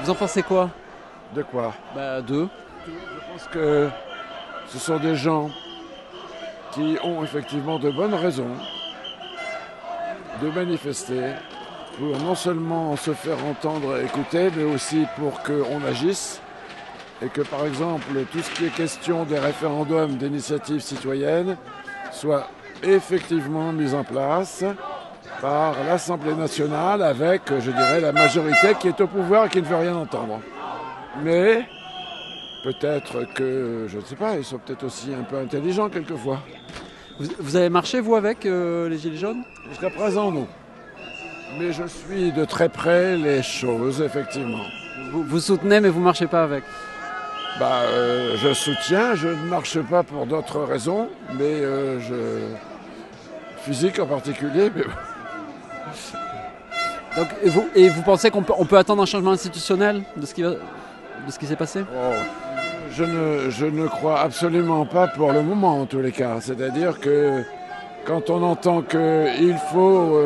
Vous en pensez quoi? De quoi? D'eux. Je pense que ce sont des gens qui ont effectivement de bonnes raisons de manifester pour non seulement se faire entendre et écouter, mais aussi pour qu'on agisse et que par exemple tout ce qui est question des référendums d'initiative citoyenne soit effectivement mis en place par l'Assemblée nationale avec, je dirais, la majorité qui est au pouvoir et qui ne veut rien entendre. Mais peut-être que, je ne sais pas, ils sont peut-être aussi un peu intelligents quelquefois. Vous avez marché, vous, avec les Gilets jaunes? Jusqu'à présent, non. Mais je suis de très près les choses, effectivement. Vous soutenez, mais vous ne marchez pas avec? Je soutiens, je ne marche pas pour d'autres raisons, mais physique en particulier. Mais... Donc, et vous pensez qu'on peut attendre un changement institutionnel de ce qui s'est passé? Je ne crois absolument pas pour le moment, en tous les cas. C'est-à-dire que quand on entend qu'il faut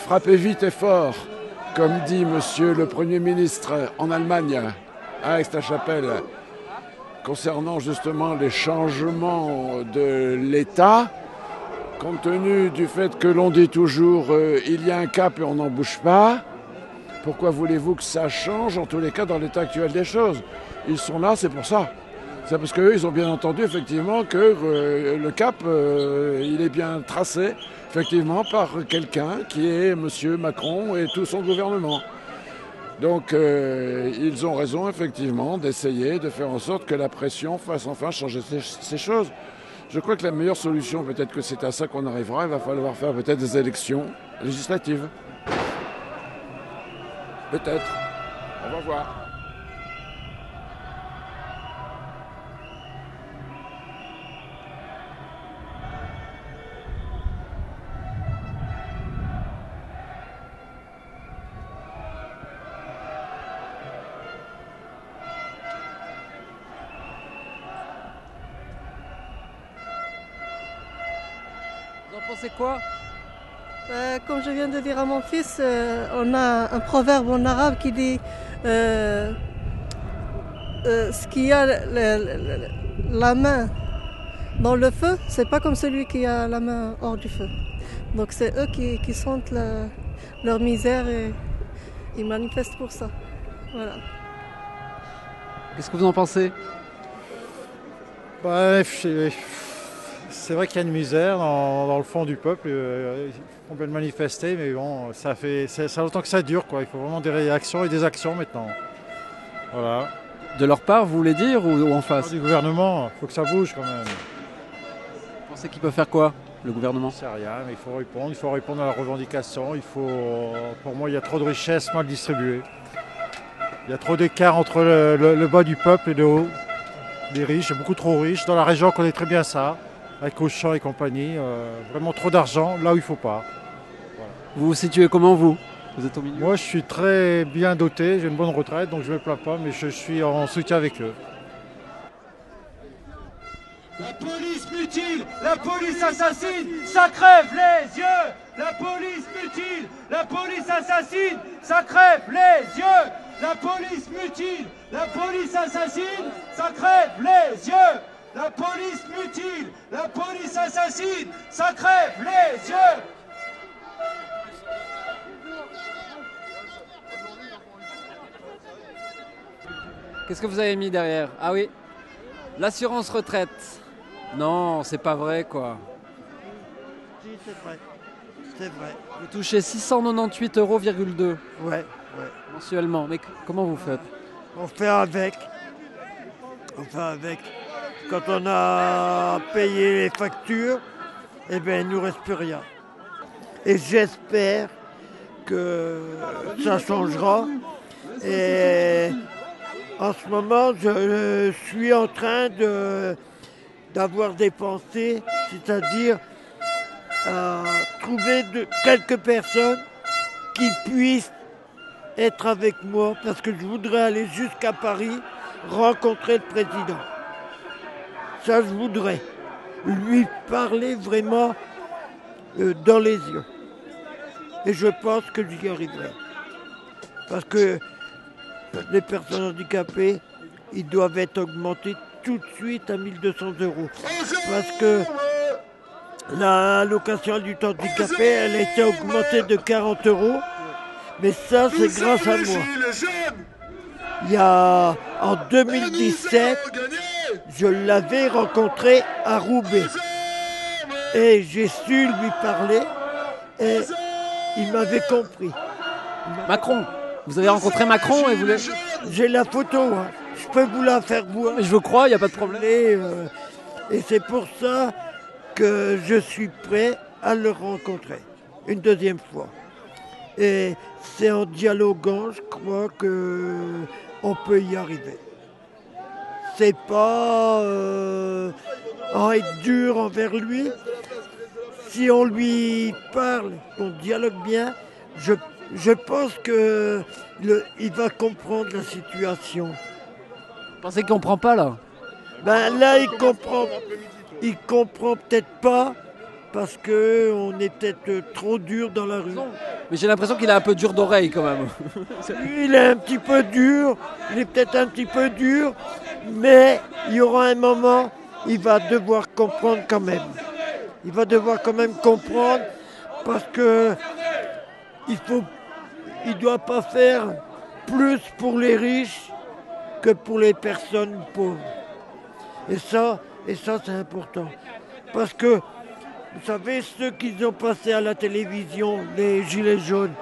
frapper vite et fort, comme dit monsieur le Premier ministre en Allemagne, à Aix-la-Chapelle, concernant justement les changements de l'État, compte tenu du fait que l'on dit toujours il y a un cap et on n'en bouge pas, pourquoi voulez-vous que ça change, en tous les cas, dans l'état actuel des choses? Ils sont là, c'est pour ça. C'est parce qu'eux, ils ont bien entendu, effectivement, que le cap, il est bien tracé, effectivement, par quelqu'un qui est M. Macron et tout son gouvernement. Donc, ils ont raison, effectivement, d'essayer de faire en sorte que la pression fasse enfin changer ces choses. Je crois que la meilleure solution, peut-être que c'est à ça qu'on arrivera, il va falloir faire peut-être des élections législatives. Peut-être. On va voir. Vous en pensez quoi? Comme je viens de dire à mon fils, on a un proverbe en arabe qui dit ce qui a la main dans le feu, c'est pas comme celui qui a la main hors du feu. Donc c'est eux qui sentent leur misère et ils manifestent pour ça. Voilà. Qu'est-ce que vous en pensez? C'est vrai qu'il y a une misère dans le fond du peuple. On peut le manifester, mais bon, ça longtemps que ça dure, quoi. Il faut vraiment des réactions et des actions maintenant. Voilà. De leur part, vous voulez dire, ou en face? Du gouvernement, il faut que ça bouge quand même. Vous pensez qu'ils peuvent faire quoi? le gouvernement? C'est rien, mais il faut répondre à la revendication. Pour moi, il y a trop de richesses mal distribuées. Il y a trop d'écart entre le bas du peuple et le haut. Les riches, beaucoup trop riches. Dans la région, on connaît très bien ça, avec Auchan et compagnie. Vraiment trop d'argent là où il ne faut pas. Voilà. Vous vous situez comment, vous? Vous êtes au milieu? Moi, je suis très bien doté, j'ai une bonne retraite, donc je ne me plains pas, mais je suis en soutien avec eux. La police mutile, la police assassine, ça crève les yeux. La police mutile, la police assassine, ça crève les yeux. La police mutile, la police assassine, ça crève les yeux. La police mutile, la police assassine, ça crève les yeux. Qu'est-ce que vous avez mis derrière? Ah oui, l'assurance retraite. Non, c'est pas vrai, quoi. Si, c'est vrai. C'est vrai. Vous touchez 698,2 € Ouais. mensuellement. Mais comment vous faites? On fait avec. On fait avec. Quand on a payé les factures, eh bien, il ne nous reste plus rien. Et j'espère que ça changera. Et en ce moment, je suis en train d'avoir des pensées, c'est-à-dire trouver quelques personnes qui puissent être avec moi, parce que je voudrais aller jusqu'à Paris rencontrer le président. Ça, je voudrais lui parler vraiment dans les yeux. Et je pense que j'y arriverai. Parce que les personnes handicapées, ils doivent être augmentés tout de suite à 1 200 €. Parce que l'allocation adulte handicapé, elle a été augmentée de 40 €. Mais ça, c'est grâce à moi. Il y a, en 2017, je l'avais rencontré à Roubaix. Et j'ai su lui parler et il m'avait compris. Macron. Vous avez rencontré Macron et vous l'avez... J'ai la photo, hein. Je peux vous la faire voir. Mais je vous crois, il n'y a pas de problème. Et c'est pour ça que je suis prêt à le rencontrer une deuxième fois. Et c'est en dialoguant, je crois, qu'on peut y arriver. C'est pas en être dur envers lui. Si on lui parle, qu'on dialogue bien, je pense qu'il va comprendre la situation. Vous pensez qu'il ne comprend pas, là? Ben là, il comprend. Il comprend peut-être pas parce qu'on est peut-être trop dur dans la rue. Mais j'ai l'impression qu'il est un peu dur d'oreille, quand même. Lui, il est un petit peu dur. Il est peut-être un petit peu dur. Mais il y aura un moment, il va devoir comprendre quand même. Il va devoir quand même comprendre parce que il doit pas faire plus pour les riches que pour les personnes pauvres. Et ça c'est important. Parce que, vous savez, ceux qui ont passé à la télévision, les gilets jaunes,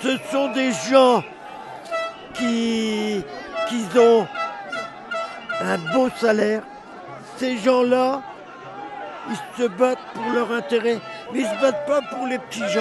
ce sont des gens qui ont un beau salaire. Ces gens-là, ils se battent pour leur intérêt, mais ils ne se battent pas pour les petits gens.